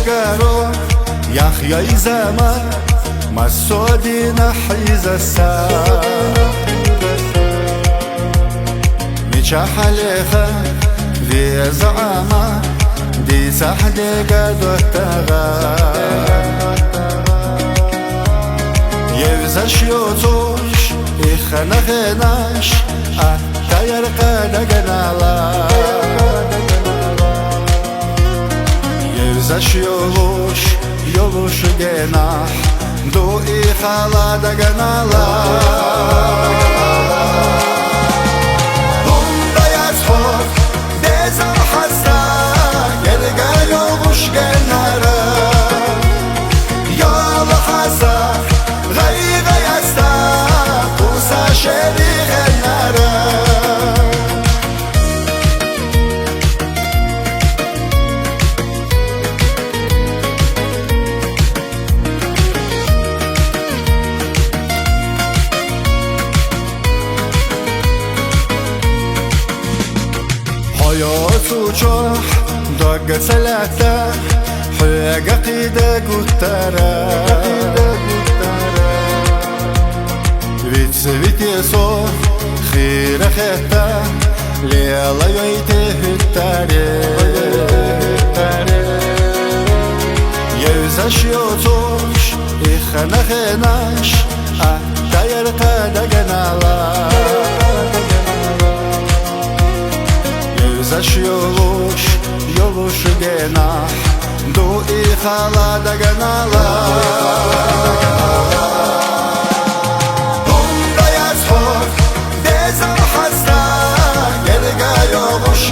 سجارو يحيى زمان مسودي نحيز الساعة ميشا حليخة في زعامة دي سحدي قد وقتها يفزش يوتوش إخنا خناش أتاير قد قنالا يفزش يولوش جناح دو إخالا دا قنالا بوندا يزخوف ديزم حسا يلقى يولوش جنارا يول حسا غيب يستا قوسا شري غنارا حياتو جوح دق سلاتا حياقا قيدا قتارا بيت يسوع خير خيتا ليلا يويته التاري يوزش يوتوش إخنا خناش أتاير قادا قنالا يوزش يولوش جناح دو إخالا دا قنالا بوندا يزخوف ديزم حسا يلقى يولوش